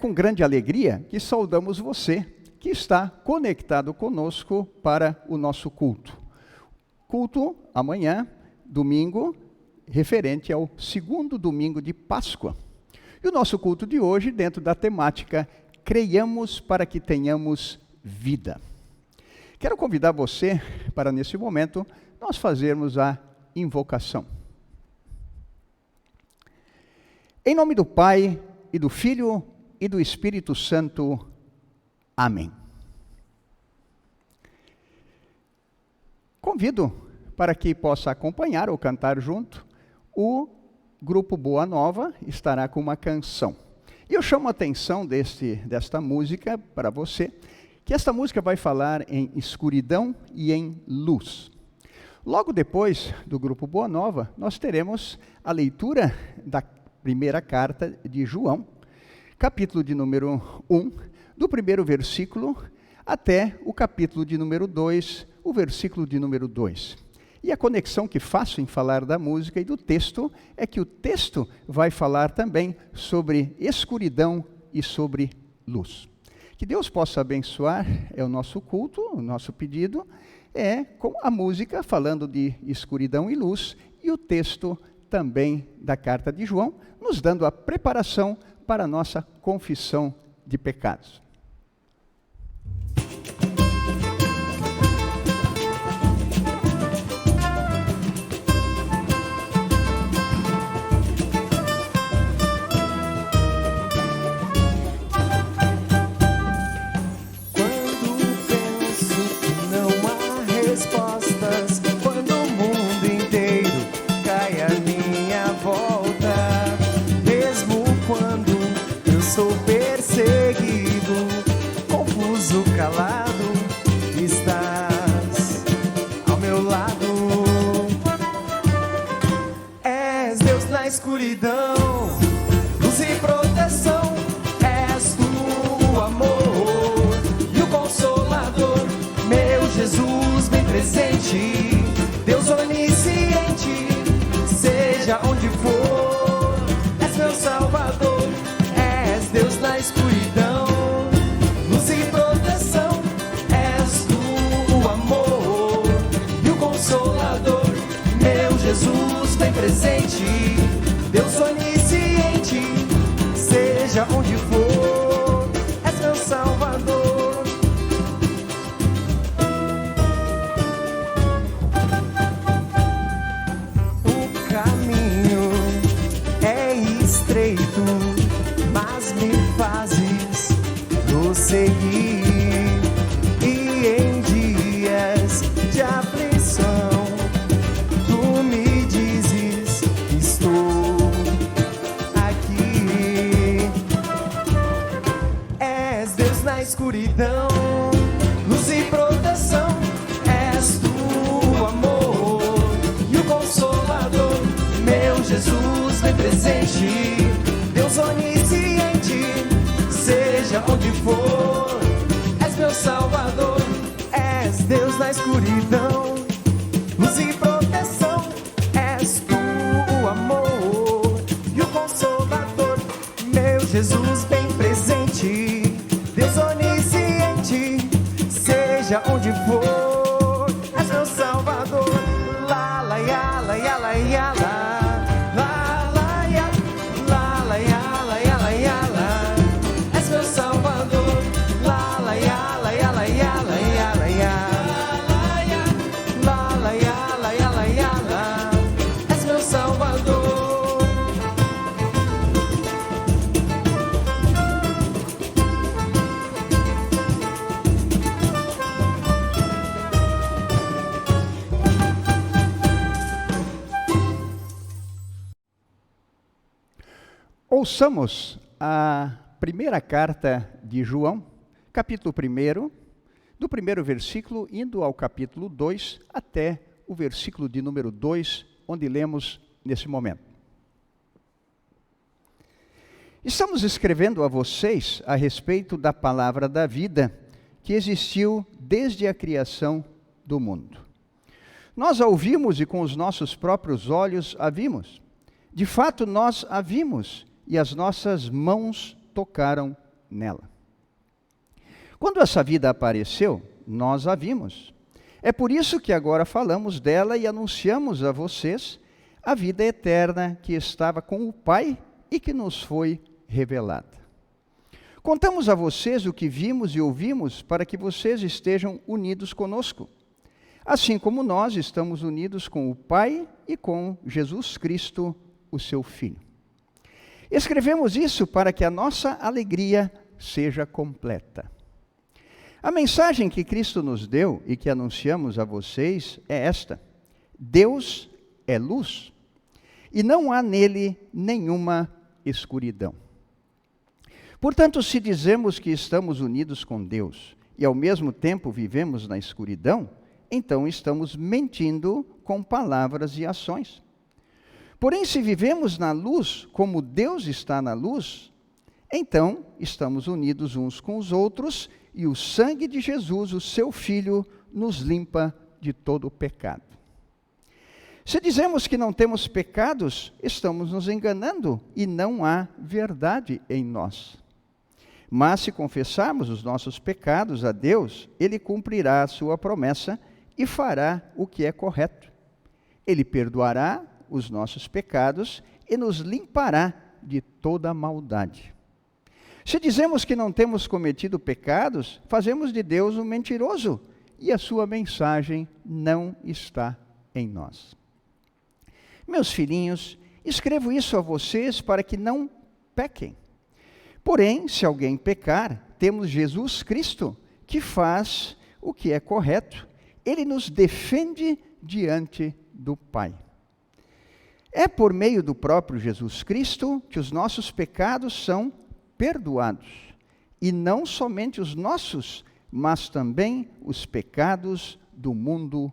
com grande alegria que saudamos você, que está conectado conosco para o nosso culto. Culto amanhã, domingo, referente ao segundo domingo de Páscoa. E o nosso culto de hoje, dentro da temática, creiamos para que tenhamos vida. Quero convidar você para, nesse momento, nós fazermos a invocação. Em nome do Pai, e do Filho, e do Espírito Santo. Amém. Convido para que possa acompanhar ou cantar junto, o grupo Boa Nova estará com uma canção. E eu chamo a atenção desta música para você, que esta música vai falar em escuridão e em luz. Logo depois do grupo Boa Nova, nós teremos a leitura da primeira carta de João, capítulo de número 1, do primeiro versículo até o capítulo de número 2, o versículo de número 2. E a conexão que faço em falar da música e do texto é que o texto vai falar também sobre escuridão e sobre luz. Que Deus possa abençoar, é o nosso culto, o nosso pedido, é com a música falando de escuridão e luz, e o texto também da carta de João, nos dando a preparação para a nossa confissão de pecados. Estás ao meu lado. És Deus na escuridão, luz e proteção. És tu, amor e o Consolador, meu Jesus bem presente, Deus onisciente, seja onde for, és meu Salvador. És Deus na escuridão, luz e proteção. Jesus bem presente, Deus onisciente, seja onde for, és meu Salvador. O caminho é estreito, mas me fazes prosseguir, e em dias de aflição escuridão, luz e proteção. És tu, amor e o Consolador, meu Jesus bem presente, Deus onisciente, seja onde for, és meu Salvador. És Deus na escuridão, luz e proteção. És tu, amor e o Consolador, meu Jesus bem presente, Deus onisciente, seja onde for, és meu Salvador. La la ya la ya la ya la, la la ya, la la ya la ya la ya la, és meu Salvador. La la ya la ya la ya la ya la ya, la la ya la ya la ya la, és meu Salvador. Ouçamos a primeira carta de João, capítulo 1, do primeiro versículo, indo ao capítulo 2, até o versículo de número 2, onde lemos nesse momento. Estamos escrevendo a vocês a respeito da palavra da vida, que existiu desde a criação do mundo. Nós a ouvimos e com os nossos próprios olhos a vimos. De fato, nós a vimos e as nossas mãos tocaram nela. Quando essa vida apareceu, nós a vimos. É por isso que agora falamos dela e anunciamos a vocês a vida eterna que estava com o Pai e que nos foi revelada. Contamos a vocês o que vimos e ouvimos para que vocês estejam unidos conosco, assim como nós estamos unidos com o Pai e com Jesus Cristo, o seu Filho. Escrevemos isso para que a nossa alegria seja completa. A mensagem que Cristo nos deu e que anunciamos a vocês é esta: Deus é luz e não há nele nenhuma escuridão. Portanto, se dizemos que estamos unidos com Deus e ao mesmo tempo vivemos na escuridão, então estamos mentindo com palavras e ações. Porém, se vivemos na luz como Deus está na luz, então estamos unidos uns com os outros e o sangue de Jesus, o seu Filho, nos limpa de todo o pecado. Se dizemos que não temos pecados, estamos nos enganando e não há verdade em nós. Mas se confessarmos os nossos pecados a Deus, Ele cumprirá a sua promessa e fará o que é correto. Ele perdoará os nossos pecados e nos limpará de toda maldade. Se dizemos que não temos cometido pecados, fazemos de Deus um mentiroso e a sua mensagem não está em nós. Meus filhinhos, escrevo isso a vocês para que não pequem. Porém, se alguém pecar, temos Jesus Cristo, que faz o que é correto. Ele nos defende diante do Pai. É por meio do próprio Jesus Cristo que os nossos pecados são perdoados. E não somente os nossos, mas também os pecados do mundo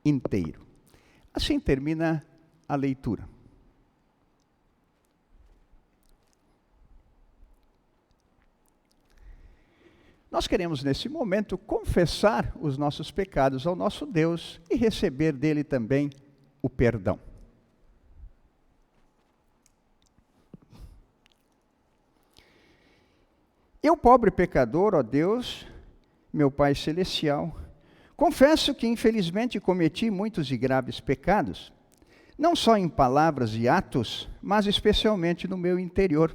inteiro. Assim termina a leitura. Nós queremos, nesse momento, confessar os nossos pecados ao nosso Deus e receber dele também o perdão. Eu, pobre pecador, ó Deus, meu Pai Celestial, confesso que infelizmente cometi muitos e graves pecados, não só em palavras e atos, mas especialmente no meu interior.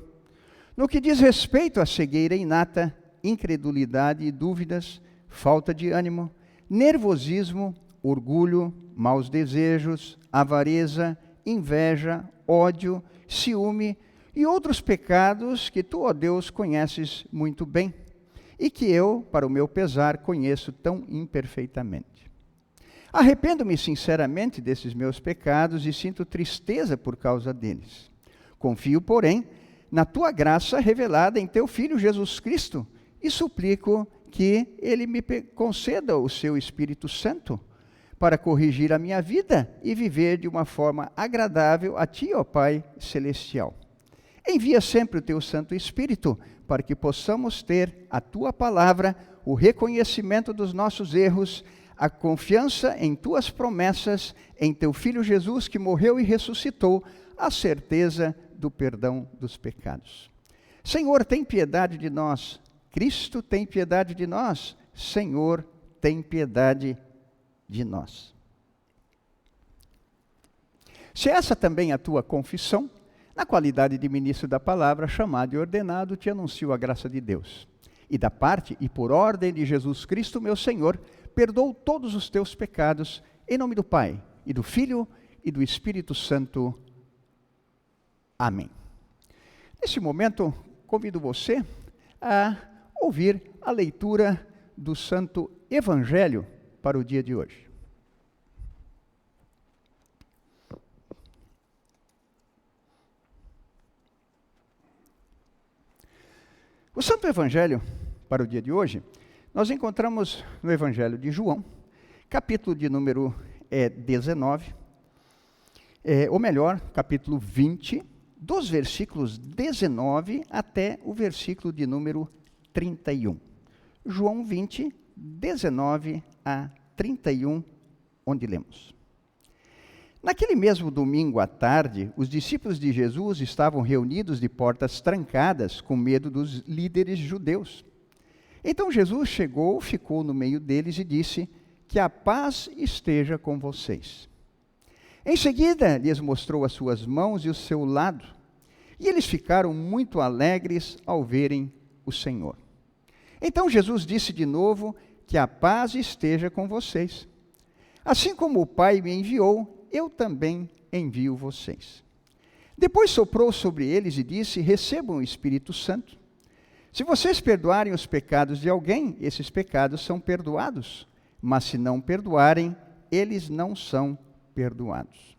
No que diz respeito à cegueira inata, incredulidade e dúvidas, falta de ânimo, nervosismo, orgulho, maus desejos, avareza, inveja, ódio, ciúme e outros pecados que tu, ó Deus, conheces muito bem e que eu, para o meu pesar, conheço tão imperfeitamente. Arrependo-me sinceramente desses meus pecados e sinto tristeza por causa deles. Confio, porém, na tua graça revelada em teu Filho Jesus Cristo e suplico que ele me conceda o seu Espírito Santo para corrigir a minha vida e viver de uma forma agradável a ti, ó Pai Celestial. Envia sempre o teu Santo Espírito para que possamos ter a tua palavra, o reconhecimento dos nossos erros, a confiança em tuas promessas, em teu Filho Jesus que morreu e ressuscitou, a certeza do perdão dos pecados. Senhor, tem piedade de nós. Cristo, tem piedade de nós. Senhor, tem piedade de nós. Se essa também é a tua confissão, na qualidade de ministro da palavra, chamado e ordenado, te anuncio a graça de Deus. E da parte e por ordem de Jesus Cristo, meu Senhor, perdoo todos os teus pecados, em nome do Pai, e do Filho, e do Espírito Santo. Amém. Nesse momento, convido você a ouvir a leitura do Santo Evangelho para o dia de hoje. O Santo Evangelho para o dia de hoje, nós encontramos no Evangelho de João, capítulo de número 19, ou melhor, capítulo 20, dos versículos 19 até o versículo de número 31. João 20, 19 a 31, onde lemos. Naquele mesmo domingo à tarde, os discípulos de Jesus estavam reunidos de portas trancadas, com medo dos líderes judeus. Então Jesus chegou, ficou no meio deles e disse: que a paz esteja com vocês. Em seguida, lhes mostrou as suas mãos e o seu lado, e eles ficaram muito alegres ao verem o Senhor. Então Jesus disse de novo: que a paz esteja com vocês. Assim como o Pai me enviou, eu também envio vocês. Depois soprou sobre eles e disse: recebam o Espírito Santo. Se vocês perdoarem os pecados de alguém, esses pecados são perdoados. Mas se não perdoarem, eles não são perdoados.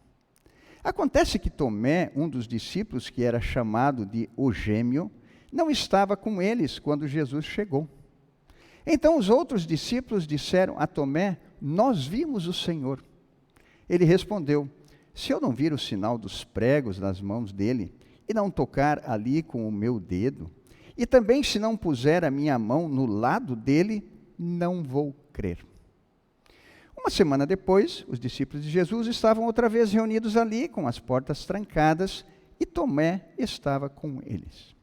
Acontece que Tomé, um dos discípulos que era chamado de o Gêmeo, não estava com eles quando Jesus chegou. Então os outros discípulos disseram a Tomé: nós vimos o Senhor. Ele respondeu: se eu não vir o sinal dos pregos nas mãos dele, e não tocar ali com o meu dedo, e também se não puser a minha mão no lado dele, não vou crer. Uma semana depois, os discípulos de Jesus estavam outra vez reunidos ali, com as portas trancadas, e Tomé estava com eles.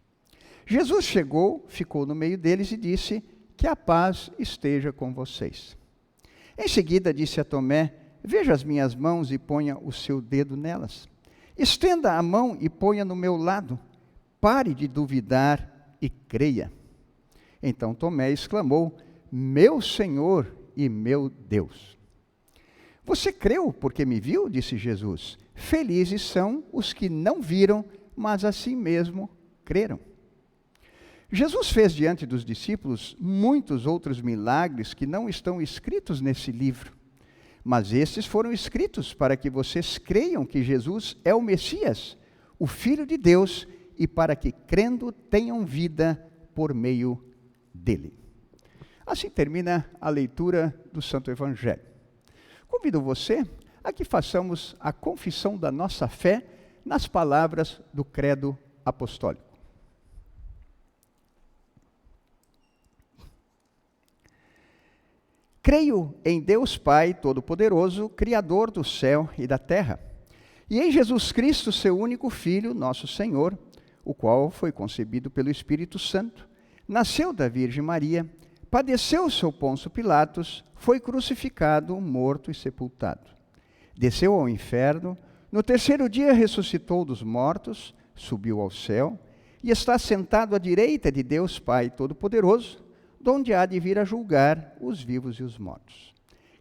Jesus chegou, ficou no meio deles e disse: que a paz esteja com vocês. Em seguida disse a Tomé: veja as minhas mãos e ponha o seu dedo nelas. Estenda a mão e ponha no meu lado. Pare de duvidar e creia. Então Tomé exclamou: meu Senhor e meu Deus. Você creu porque me viu? Disse Jesus. Felizes são os que não viram, mas assim mesmo creram. Jesus fez diante dos discípulos muitos outros milagres que não estão escritos nesse livro. Mas esses foram escritos para que vocês creiam que Jesus é o Messias, o Filho de Deus, e para que, crendo, tenham vida por meio dele. Assim termina a leitura do Santo Evangelho. Convido você a que façamos a confissão da nossa fé nas palavras do Credo Apostólico. Creio em Deus Pai Todo-Poderoso, Criador do céu e da terra, e em Jesus Cristo, seu único Filho, nosso Senhor, o qual foi concebido pelo Espírito Santo, nasceu da Virgem Maria, padeceu sob Pôncio Pilatos, foi crucificado, morto e sepultado. Desceu ao inferno, no terceiro dia ressuscitou dos mortos, subiu ao céu, e está sentado à direita de Deus Pai Todo-Poderoso, donde há de vir a julgar os vivos e os mortos.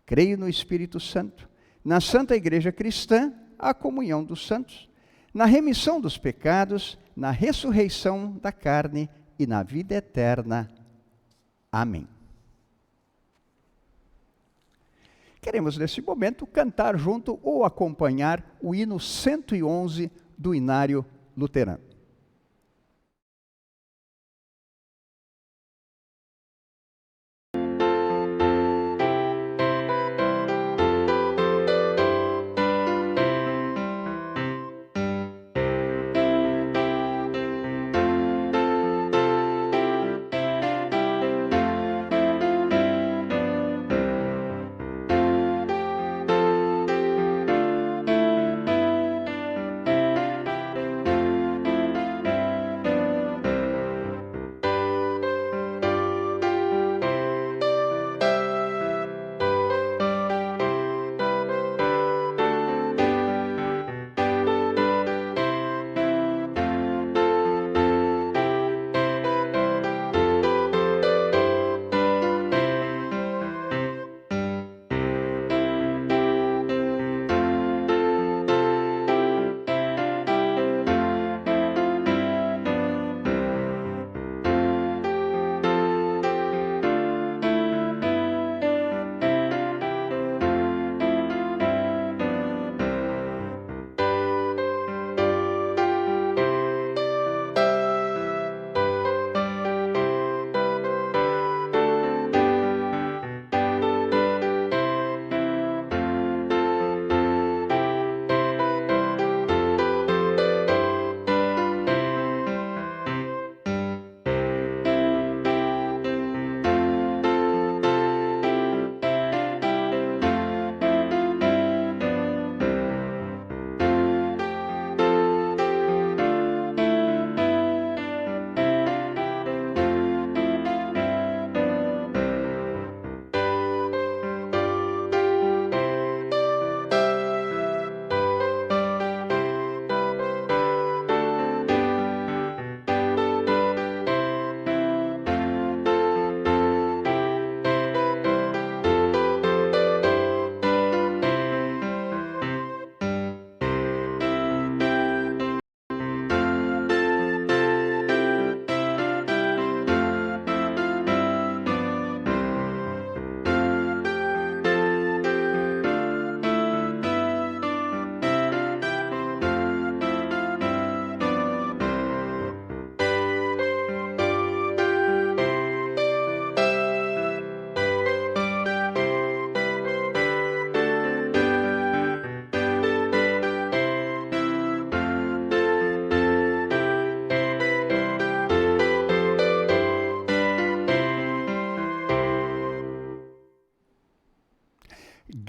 Creio no Espírito Santo, na Santa Igreja Cristã, a comunhão dos santos, na remissão dos pecados, na ressurreição da carne e na vida eterna. Amém. Queremos, nesse momento, cantar junto ou acompanhar o hino 111 do Inário Luterano.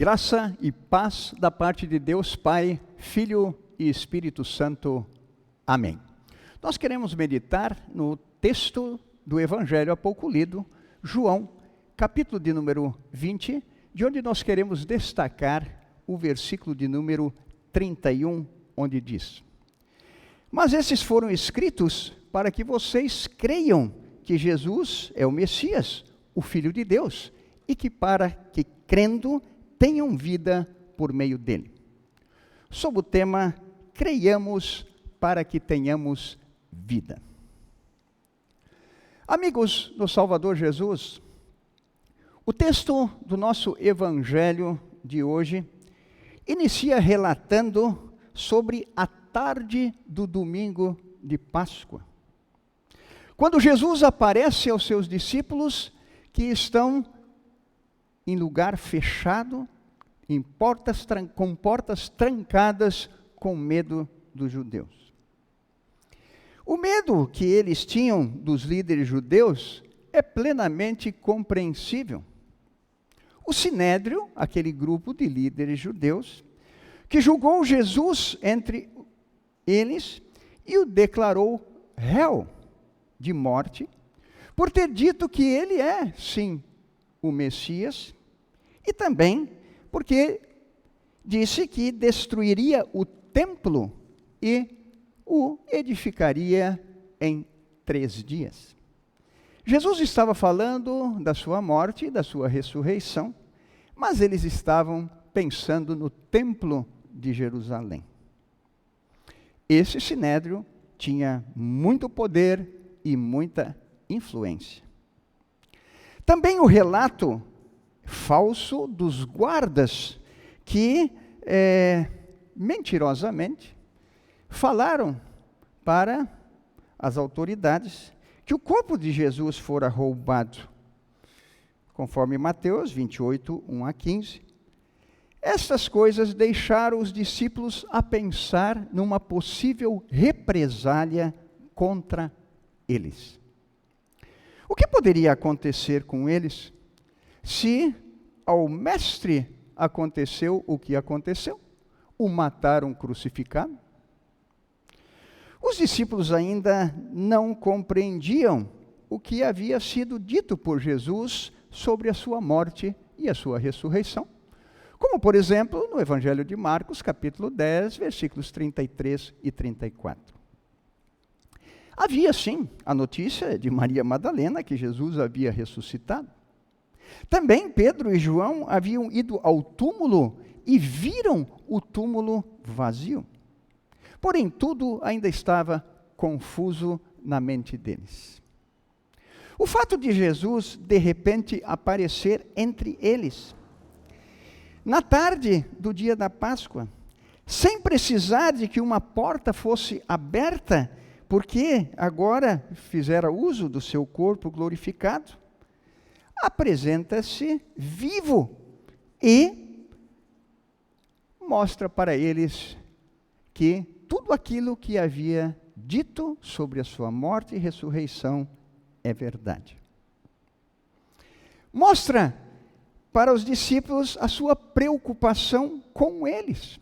Graça e paz da parte de Deus Pai, Filho e Espírito Santo. Amém. Nós queremos meditar no texto do Evangelho há pouco lido, João, capítulo de número 20, de onde nós queremos destacar o versículo de número 31, onde diz: Mas esses foram escritos para que vocês creiam que Jesus é o Messias, o Filho de Deus, e que para que, crendo, tenham vida por meio dele. Sob o tema, creiamos para que tenhamos vida. Amigos do Salvador Jesus, o texto do nosso Evangelho de hoje inicia relatando sobre a tarde do domingo de Páscoa, quando Jesus aparece aos seus discípulos que estão em lugar fechado, com portas trancadas, com medo dos judeus. O medo que eles tinham dos líderes judeus é plenamente compreensível. O Sinédrio, aquele grupo de líderes judeus, que julgou Jesus entre eles e o declarou réu de morte, por ter dito que ele é, sim, o Messias, e também porque disse que destruiria o templo e o edificaria em 3 dias. Jesus estava falando da sua morte e da sua ressurreição, mas eles estavam pensando no templo de Jerusalém. Esse sinédrio tinha muito poder e muita influência. Também o relato falso dos guardas que, mentirosamente, falaram para as autoridades que o corpo de Jesus fora roubado. Conforme Mateus 28, 1 a 15. Estas coisas deixaram os discípulos a pensar numa possível represália contra eles. O que poderia acontecer com eles se ao mestre aconteceu o que aconteceu? O mataram crucificado? Os discípulos ainda não compreendiam o que havia sido dito por Jesus sobre a sua morte e a sua ressurreição. Como, por exemplo, no Evangelho de Marcos, capítulo 10, versículos 33 e 34. Havia, sim, a notícia de Maria Madalena que Jesus havia ressuscitado. Também Pedro e João haviam ido ao túmulo e viram o túmulo vazio. Porém, tudo ainda estava confuso na mente deles. O fato de Jesus, de repente, aparecer entre eles, na tarde do dia da Páscoa, sem precisar de que uma porta fosse aberta, porque agora fizera uso do seu corpo glorificado, apresenta-se vivo e mostra para eles que tudo aquilo que havia dito sobre a sua morte e ressurreição é verdade. Mostra para os discípulos a sua preocupação com eles,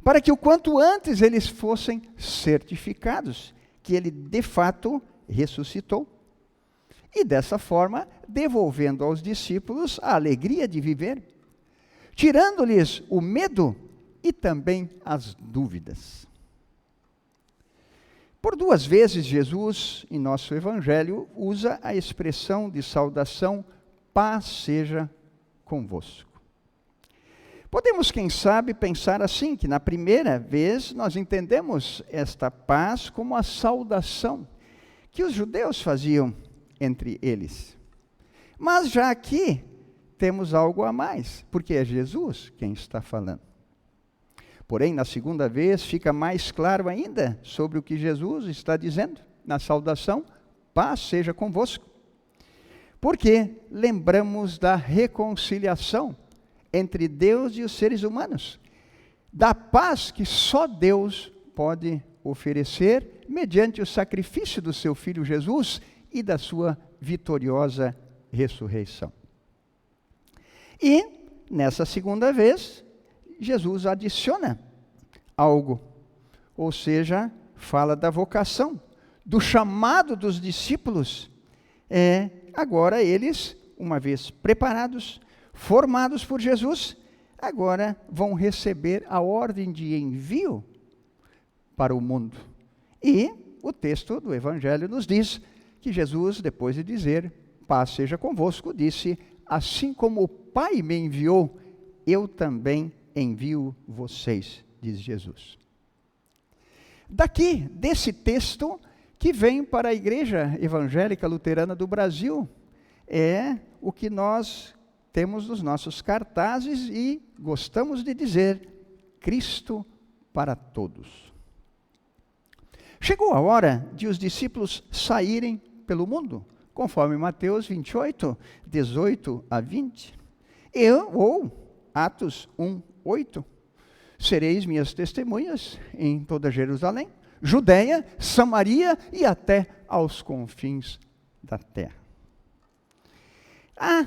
para que o quanto antes eles fossem certificados que ele de fato ressuscitou. E dessa forma, devolvendo aos discípulos a alegria de viver, tirando-lhes o medo e também as dúvidas. Por 2 vezes, Jesus, em nosso Evangelho, usa a expressão de saudação, paz seja convosco. Podemos, quem sabe, pensar assim, que na primeira vez nós entendemos esta paz como a saudação que os judeus faziam entre eles. Mas já aqui temos algo a mais, porque é Jesus quem está falando. Porém, na segunda vez, fica mais claro ainda sobre o que Jesus está dizendo na saudação, paz seja convosco. Porque lembramos da reconciliação entre Deus e os seres humanos, da paz que só Deus pode oferecer mediante o sacrifício do seu Filho Jesus e da sua vitoriosa ressurreição. E nessa segunda vez, Jesus adiciona algo, ou seja, fala da vocação, do chamado dos discípulos. Agora eles, uma vez preparados, formados por Jesus, agora vão receber a ordem de envio para o mundo. E o texto do Evangelho nos diz que Jesus, depois de dizer, paz seja convosco, disse, assim como o Pai me enviou, eu também envio vocês, diz Jesus. Daqui, desse texto, que vem para a Igreja Evangélica Luterana do Brasil, é o que nós temos nos nossos cartazes e gostamos de dizer, Cristo para todos. Chegou a hora de os discípulos saírem pelo mundo, conforme Mateus 28, 18 a 20. Ou Atos 1, 8. Sereis minhas testemunhas em toda Jerusalém, Judeia, Samaria e até aos confins da terra. A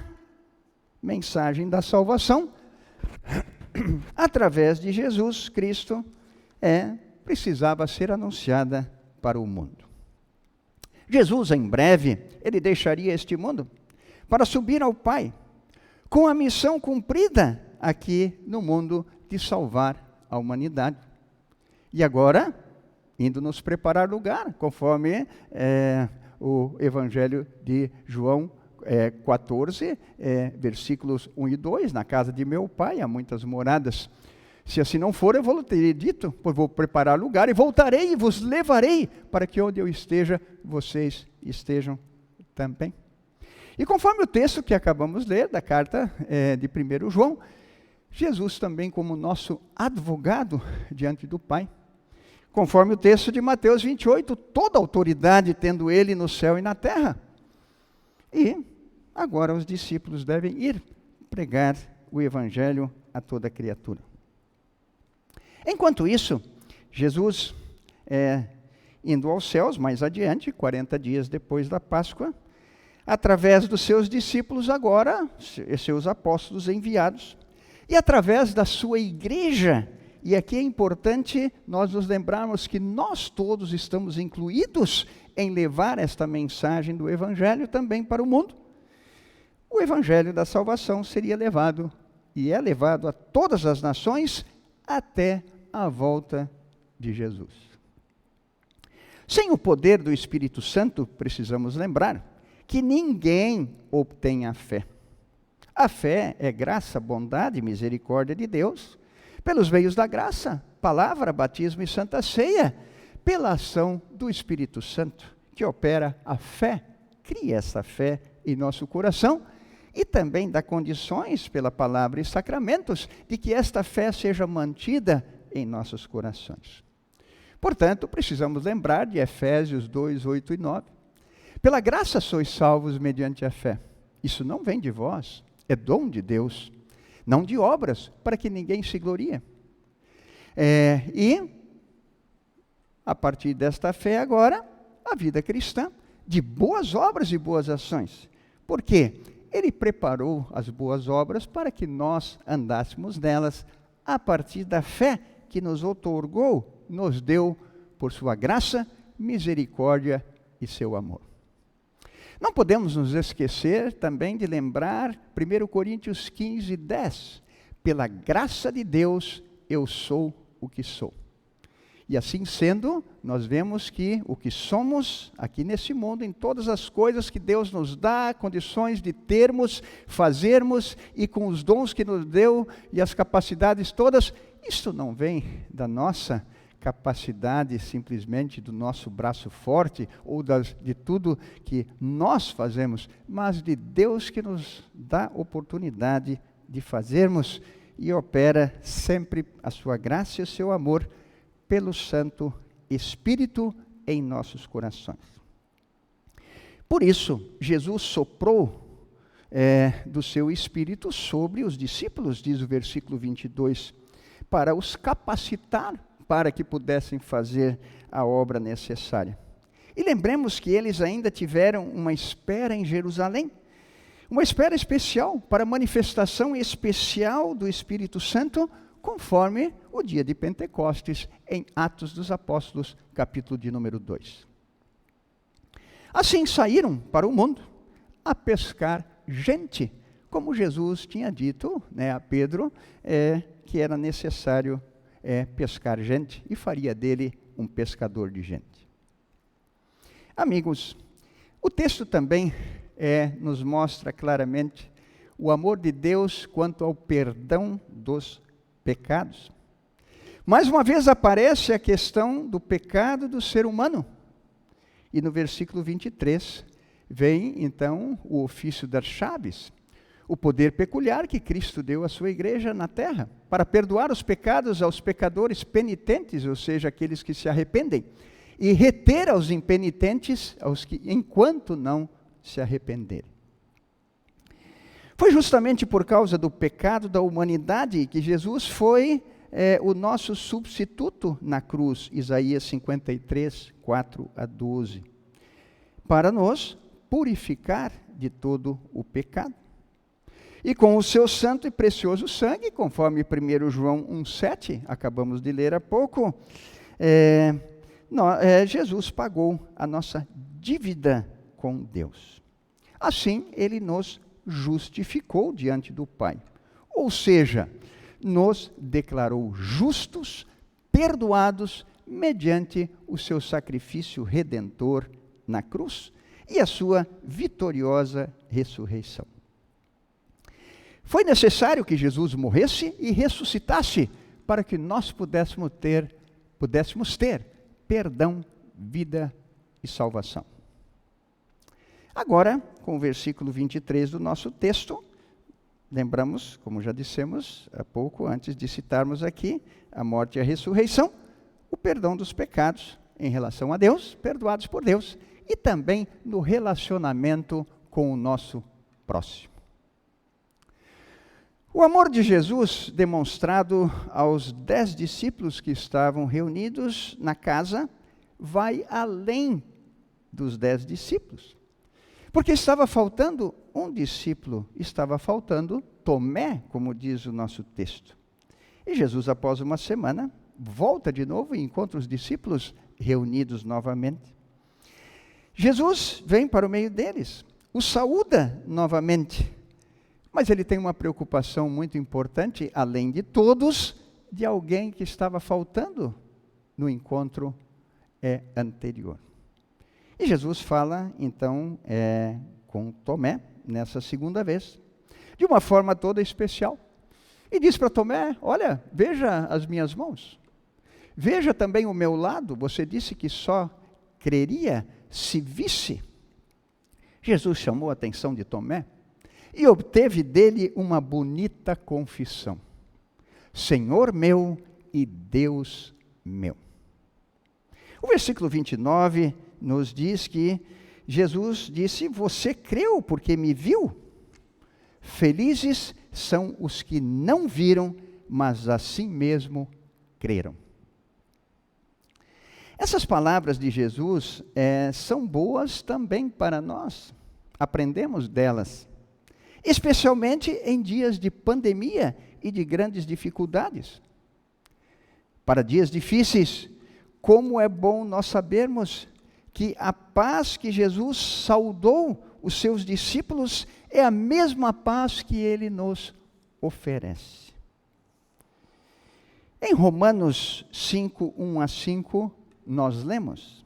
mensagem da salvação, através de Jesus Cristo, precisava ser anunciada para o mundo. Jesus, em breve, ele deixaria este mundo para subir ao Pai, com a missão cumprida aqui no mundo de salvar a humanidade. E agora, indo nos preparar lugar, conforme o Evangelho de João 14, versículos 1 e 2, na casa de meu Pai há muitas moradas. Se assim não for, eu vou ter dito, pois vou preparar lugar e voltarei e vos levarei, para que onde eu esteja, vocês estejam também. E conforme o texto que acabamos de ler, da carta de 1 João, Jesus também como nosso advogado diante do Pai. Conforme o texto de Mateus 28, toda autoridade tendo ele no céu e na terra. E agora os discípulos devem ir pregar o Evangelho a toda criatura. Enquanto isso, Jesus, indo aos céus, mais adiante, 40 dias depois da Páscoa, através dos seus discípulos agora, seus apóstolos enviados, e através da sua igreja, e aqui é importante nós nos lembrarmos que nós todos estamos incluídos em levar esta mensagem do Evangelho também para o mundo. O Evangelho da salvação seria levado, e é levado a todas as nações, até a volta de Jesus. Sem o poder do Espírito Santo, precisamos lembrar que ninguém obtém a fé. A fé é graça, bondade e misericórdia de Deus, pelos meios da graça, palavra, batismo e santa ceia, pela ação do Espírito Santo, que opera a fé, cria essa fé em nosso coração, e também dá condições, pela palavra e sacramentos, de que esta fé seja mantida em nossos corações. Portanto, precisamos lembrar de Efésios 2, 8 e 9. Pela graça sois salvos mediante a fé. Isso não vem de vós, é dom de Deus, não de obras, para que ninguém se glorie. E, a partir desta fé agora, a vida cristã, de boas obras e boas ações. Por quê? Ele preparou as boas obras para que nós andássemos nelas a partir da fé que nos outorgou, nos deu por sua graça, misericórdia e seu amor. Não podemos nos esquecer também de lembrar 1 Coríntios 15, 10. Pela graça de Deus, eu sou o que sou. E assim sendo, nós vemos que o que somos aqui nesse mundo, em todas as coisas que Deus nos dá, condições de termos, fazermos, e com os dons que nos deu e as capacidades todas, isso não vem da nossa capacidade, simplesmente do nosso braço forte, ou de tudo que nós fazemos, mas de Deus que nos dá oportunidade de fazermos e opera sempre a sua graça e o seu amor pelo Santo Espírito em nossos corações. Por isso, Jesus soprou do seu Espírito sobre os discípulos, diz o versículo 22, para os capacitar para que pudessem fazer a obra necessária. E lembremos que eles ainda tiveram uma espera em Jerusalém, uma espera especial para a manifestação especial do Espírito Santo, conforme o dia de Pentecostes, em Atos dos Apóstolos, capítulo de número 2. Assim saíram para o mundo a pescar gente, como Jesus tinha dito, a Pedro, que era necessário pescar gente, e faria dele um pescador de gente. Amigos, o texto também nos mostra claramente o amor de Deus quanto ao perdão dos pecados. Mais uma vez aparece a questão do pecado do ser humano. E no versículo 23, vem então o ofício das chaves, o poder peculiar que Cristo deu à sua igreja na terra, para perdoar os pecados aos pecadores penitentes, ou seja, aqueles que se arrependem, e reter aos impenitentes, aos que enquanto não se arrependerem. Foi justamente por causa do pecado da humanidade que Jesus foi o nosso substituto na cruz, Isaías 53, 4 a 12, para nos purificar de todo o pecado. E com o seu santo e precioso sangue, conforme 1 João 1,7, acabamos de ler há pouco, Jesus pagou a nossa dívida com Deus. Assim, ele nos justificou diante do Pai. Ou seja, nos declarou justos, perdoados, mediante o seu sacrifício redentor na cruz e a sua vitoriosa ressurreição. Foi necessário que Jesus morresse e ressuscitasse para que nós pudéssemos ter perdão, vida e salvação. Agora, com o versículo 23 do nosso texto, lembramos, como já dissemos há pouco, antes de citarmos aqui a morte e a ressurreição, o perdão dos pecados em relação a Deus, perdoados por Deus, e também no relacionamento com o nosso próximo. O amor de Jesus, demonstrado aos 10 discípulos que estavam reunidos na casa, vai além dos 10 discípulos. Porque estava faltando um discípulo, estava faltando Tomé, como diz o nosso texto. E Jesus, após uma semana, volta de novo e encontra os discípulos reunidos novamente. Jesus vem para o meio deles, os saúda novamente, mas ele tem uma preocupação muito importante, além de todos, de alguém que estava faltando no encontro anterior. E Jesus fala, então, com Tomé, nessa segunda vez, de uma forma toda especial. E diz para Tomé, olha, veja as minhas mãos. Veja também o meu lado. Você disse que só creria se visse. Jesus chamou a atenção de Tomé e obteve dele uma bonita confissão. Senhor meu e Deus meu. O versículo 29 nos diz que Jesus disse, você creu porque me viu? Felizes são os que não viram, mas assim mesmo creram. Essas palavras de Jesus são boas também para nós. Aprendemos delas. Especialmente em dias de pandemia e de grandes dificuldades. Para dias difíceis, como é bom nós sabermos que a paz que Jesus saudou os seus discípulos é a mesma paz que ele nos oferece. Em Romanos 5, 1 a 5, nós lemos: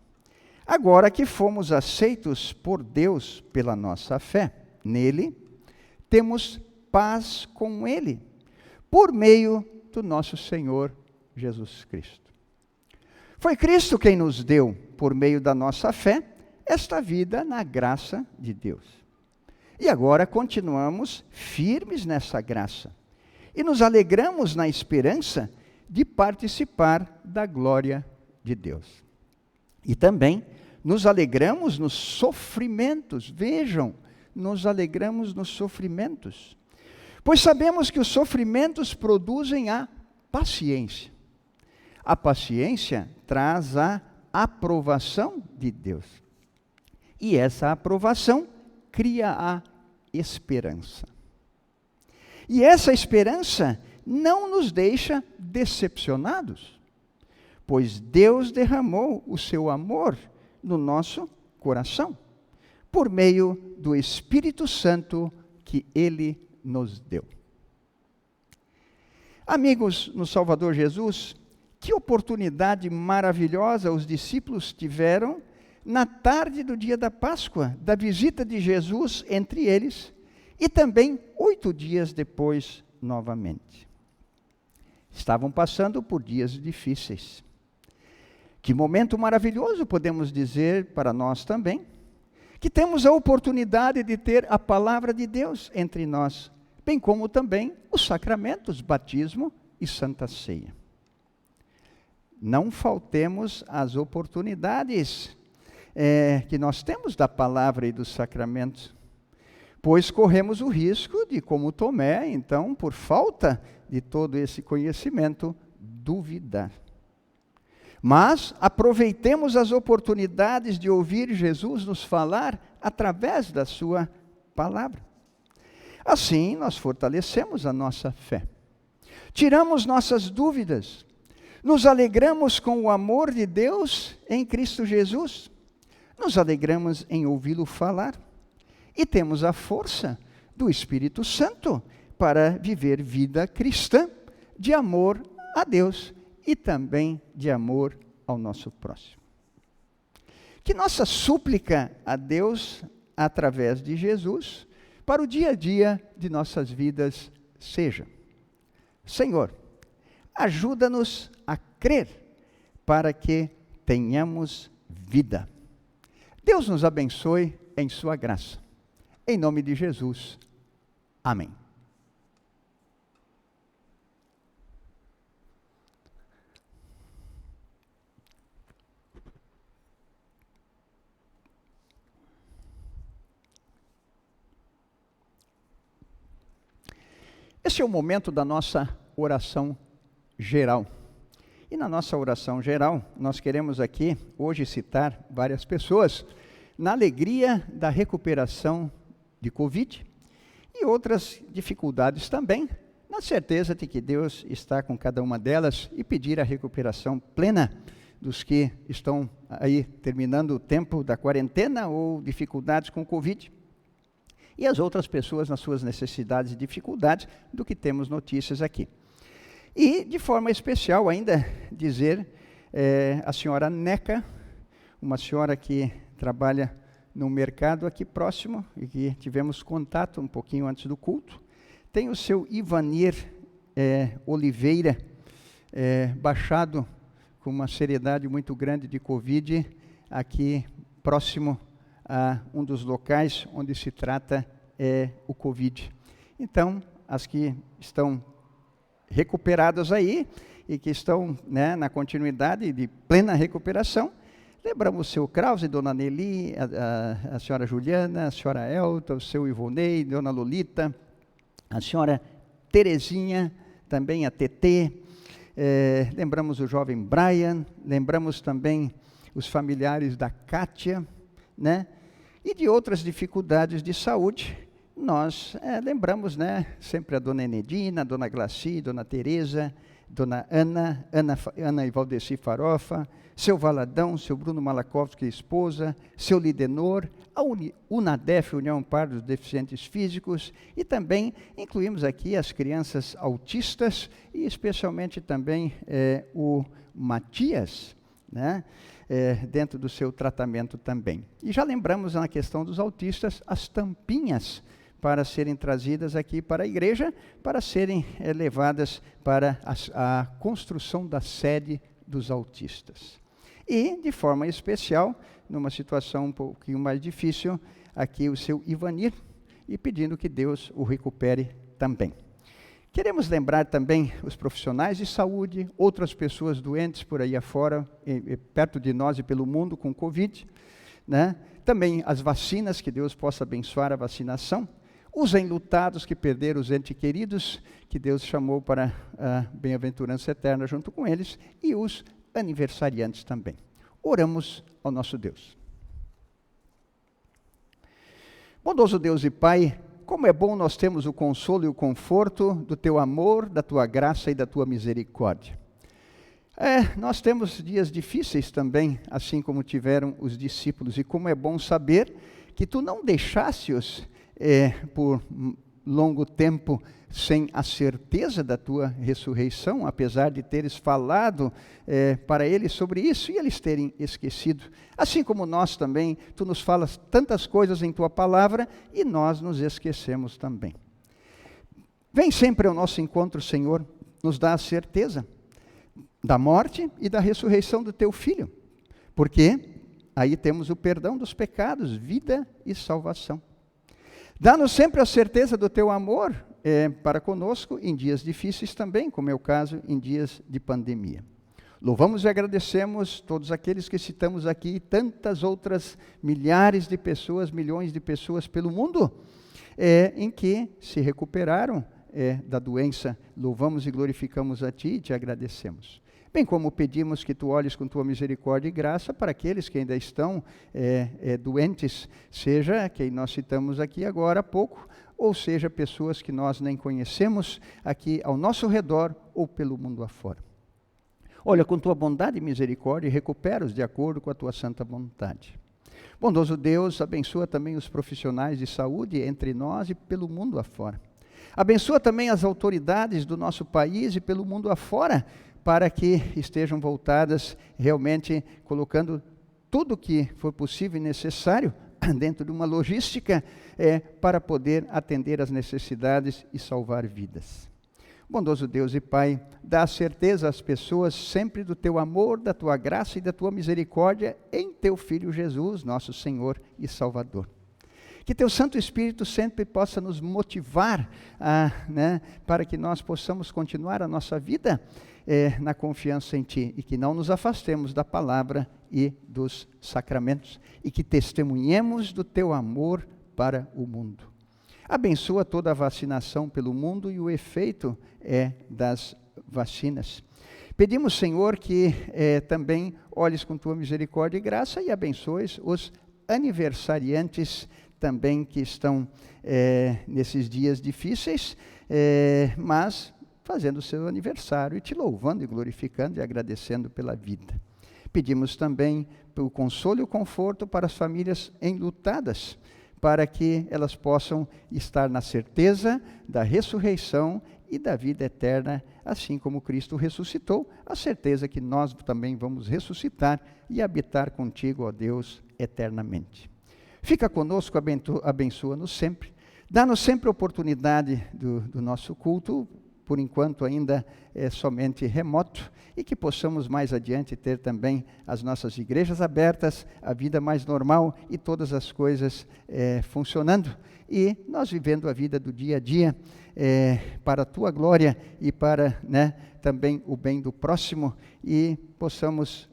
agora que fomos aceitos por Deus pela nossa fé nele, temos paz com ele, por meio do nosso Senhor Jesus Cristo. Foi Cristo quem nos deu, por meio da nossa fé, esta vida na graça de Deus. E agora continuamos firmes nessa graça. E nos alegramos na esperança de participar da glória de Deus. E também nos alegramos nos sofrimentos. Vejam, nos alegramos nos sofrimentos. Pois sabemos que os sofrimentos produzem a paciência. A paciência traz a aprovação de Deus. E essa aprovação cria a esperança. E essa esperança não nos deixa decepcionados, pois Deus derramou o seu amor no nosso coração, por meio do Espírito Santo que Ele nos deu. Amigos no Salvador Jesus, que oportunidade maravilhosa os discípulos tiveram na tarde do dia da Páscoa, da visita de Jesus entre eles, e também 8 dias depois, novamente. Estavam passando por dias difíceis. Que momento maravilhoso, podemos dizer para nós também, que temos a oportunidade de ter a palavra de Deus entre nós, bem como também os sacramentos, batismo e Santa Ceia. Não faltemos às oportunidades que nós temos da palavra e dos sacramentos, pois corremos o risco de, como Tomé, então, por falta de todo esse conhecimento, duvidar. Mas aproveitemos as oportunidades de ouvir Jesus nos falar através da sua palavra. Assim, nós fortalecemos a nossa fé, tiramos nossas dúvidas, nos alegramos com o amor de Deus em Cristo Jesus, nos alegramos em ouvi-lo falar e temos a força do Espírito Santo para viver vida cristã de amor a Deus e também de amor ao nosso próximo. Que nossa súplica a Deus, através de Jesus, para o dia a dia de nossas vidas seja: Senhor, ajuda-nos a crer para que tenhamos vida. Deus nos abençoe em sua graça. Em nome de Jesus. Amém. Esse é o momento da nossa oração geral. E na nossa oração geral, nós queremos aqui hoje citar várias pessoas na alegria da recuperação de Covid e outras dificuldades também, na certeza de que Deus está com cada uma delas e pedir a recuperação plena dos que estão aí terminando o tempo da quarentena ou dificuldades com Covid. E as outras pessoas nas suas necessidades e dificuldades do que temos notícias aqui. E, de forma especial, ainda dizer a senhora Neca, uma senhora que trabalha no mercado aqui próximo, e que tivemos contato um pouquinho antes do culto, tem o seu Ivanir Oliveira, baixado com uma seriedade muito grande de Covid, aqui próximo a um dos locais onde se trata o Covid. Então, as que estão recuperadas aí e que estão na continuidade de plena recuperação, lembramos o seu Krause, Dona Nelly, a senhora Juliana, a senhora Elta, o seu Ivonei, Dona Lolita, a senhora Terezinha, também a TT, lembramos o jovem Brian, lembramos também os familiares da Kátia, e de outras dificuldades de saúde. Nós lembramos, sempre a Dona Enedina, a Dona Glaci, Dona Tereza, Dona Ana e Valdeci Farofa, seu Valadão, seu Bruno Malakovski, esposa, seu Lidenor, a UNADEF, União Par dos Deficientes Físicos, e também incluímos aqui as crianças autistas e especialmente também o Matias, dentro do seu tratamento também. E já lembramos na questão dos autistas as tampinhas para serem trazidas aqui para a igreja, para serem levadas para a construção da sede dos autistas. E, de forma especial, numa situação um pouquinho mais difícil, aqui o seu Ivanir, e pedindo que Deus o recupere também. Queremos lembrar também os profissionais de saúde, outras pessoas doentes por aí afora, perto de nós e pelo mundo com Covid, também as vacinas, que Deus possa abençoar a vacinação, os enlutados que perderam os entes queridos, que Deus chamou para a bem-aventurança eterna junto com eles, e os aniversariantes também. Oramos ao nosso Deus. Bondoso Deus e Pai, como é bom nós termos o consolo e o conforto do teu amor, da tua graça e da tua misericórdia. Nós temos dias difíceis também, assim como tiveram os discípulos, e como é bom saber que tu não deixaste-os por longo tempo sem a certeza da tua ressurreição, apesar de teres falado para eles sobre isso e eles terem esquecido. Assim como nós também, tu nos falas tantas coisas em tua palavra e nós nos esquecemos também. Vem sempre ao nosso encontro, Senhor, nos dá a certeza da morte e da ressurreição do teu Filho, porque aí temos o perdão dos pecados, vida e salvação. Dá-nos sempre a certeza do teu amor para conosco em dias difíceis também, como é o caso em dias de pandemia. Louvamos e agradecemos todos aqueles que citamos aqui e tantas outras milhares de pessoas, milhões de pessoas pelo mundo, em que se recuperaram da doença. Louvamos e glorificamos a Ti e Te agradecemos. Bem como pedimos que Tu olhes com Tua misericórdia e graça para aqueles que ainda estão doentes, seja quem nós citamos aqui agora há pouco, ou seja, pessoas que nós nem conhecemos aqui ao nosso redor ou pelo mundo afora. Olha, com Tua bondade e misericórdia, recupera-os de acordo com a Tua santa vontade. Bondoso Deus, abençoa também os profissionais de saúde entre nós e pelo mundo afora. Abençoa também as autoridades do nosso país e pelo mundo afora, para que estejam voltadas realmente colocando tudo o que for possível e necessário dentro de uma logística para poder atender às necessidades e salvar vidas. Bondoso Deus e Pai, dá certeza às pessoas sempre do Teu amor, da Tua graça e da Tua misericórdia em Teu Filho Jesus, nosso Senhor e Salvador. Que Teu Santo Espírito sempre possa nos motivar para que nós possamos continuar a nossa vida na confiança em Ti, e que não nos afastemos da palavra e dos sacramentos, e que testemunhemos do Teu amor para o mundo. Abençoa toda a vacinação pelo mundo e o efeito das vacinas. Pedimos, Senhor, que também olhes com Tua misericórdia e graça e abençoes os aniversariantes também que estão nesses dias difíceis, mas fazendo o seu aniversário e Te louvando e glorificando e agradecendo pela vida. Pedimos também o consolo e o conforto para as famílias enlutadas, para que elas possam estar na certeza da ressurreição e da vida eterna, assim como Cristo ressuscitou, a certeza que nós também vamos ressuscitar e habitar contigo, ó Deus, eternamente. Fica conosco, abençoa-nos sempre, dá-nos sempre a oportunidade do nosso culto, por enquanto ainda somente remoto, e que possamos mais adiante ter também as nossas igrejas abertas, a vida mais normal e todas as coisas funcionando, e nós vivendo a vida do dia a dia para a Tua glória e para também o bem do próximo, e possamos,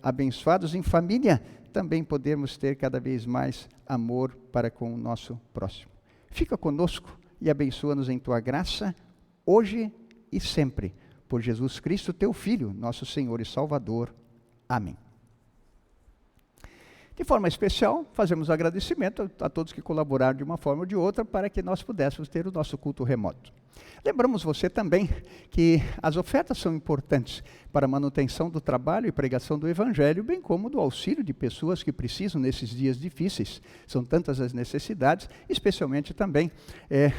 abençoados em família, também podermos ter cada vez mais amor para com o nosso próximo. Fica conosco e abençoa-nos em Tua graça, hoje e sempre, por Jesus Cristo, Teu Filho, nosso Senhor e Salvador. Amém. De forma especial, fazemos agradecimento a todos que colaboraram de uma forma ou de outra para que nós pudéssemos ter o nosso culto remoto. Lembramos você também que as ofertas são importantes para a manutenção do trabalho e pregação do Evangelho, bem como do auxílio de pessoas que precisam nesses dias difíceis. São tantas as necessidades, especialmente também,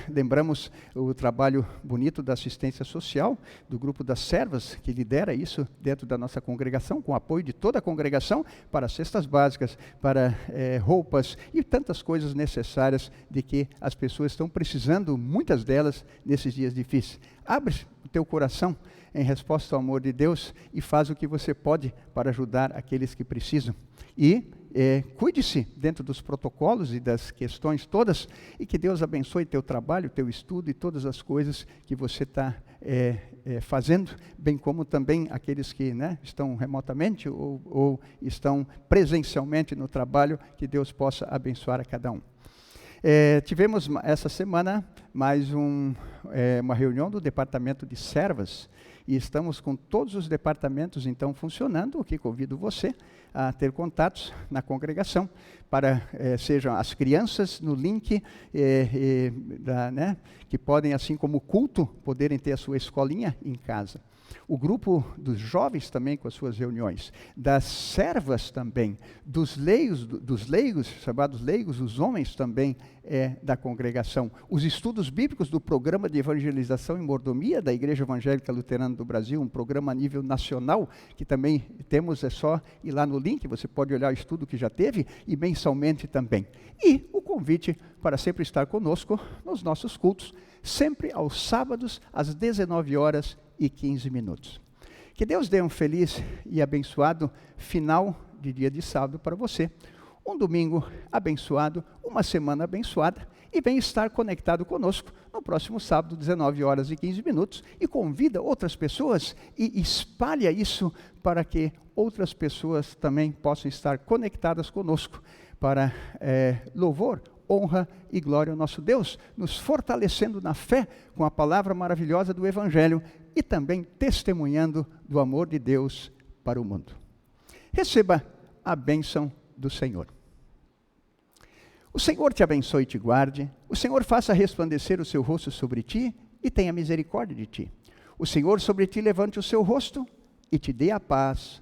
lembramos o trabalho bonito da assistência social, do grupo das servas, que lidera isso dentro da nossa congregação, com o apoio de toda a congregação, para cestas básicas, para roupas e tantas coisas necessárias de que as pessoas estão precisando, muitas delas, nesses dias difíceis. Abre o teu coração em resposta ao amor de Deus e faz o que você pode para ajudar aqueles que precisam. E cuide-se dentro dos protocolos e das questões todas, e que Deus abençoe teu trabalho, teu estudo e todas as coisas que você está fazendo, bem como também aqueles que estão remotamente ou estão presencialmente no trabalho, que Deus possa abençoar a cada um. Tivemos essa semana mais uma reunião do Departamento de Servas, e estamos com todos os departamentos então funcionando, o que convido você a ter contatos na congregação, para sejam as crianças no link, que podem, assim como o culto, poderem ter a sua escolinha em casa. O grupo dos jovens também com as suas reuniões, das servas também, dos leigos, chamados leigos, os homens também da congregação. Os estudos bíblicos do programa de evangelização e mordomia da Igreja Evangélica Luterana do Brasil, um programa a nível nacional, que também temos, é só ir lá no link, você pode olhar o estudo que já teve, e mensalmente também. E o convite para sempre estar conosco nos nossos cultos, sempre aos sábados, às 19h15. Que Deus dê um feliz e abençoado final de dia de sábado para você. Um domingo abençoado, uma semana abençoada, e vem estar conectado conosco no próximo sábado, 19h15, e convida outras pessoas e espalha isso para que outras pessoas também possam estar conectadas conosco para louvor, honra e glória ao nosso Deus, nos fortalecendo na fé com a palavra maravilhosa do Evangelho e também testemunhando do amor de Deus para o mundo. Receba a bênção do Senhor. O Senhor te abençoe e te guarde, o Senhor faça resplandecer o seu rosto sobre ti e tenha misericórdia de ti. O Senhor sobre ti levante o seu rosto e te dê a paz.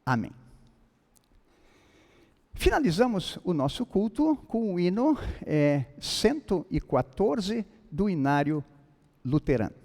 Amém. Finalizamos o nosso culto com o hino 114 do Inário Luterano.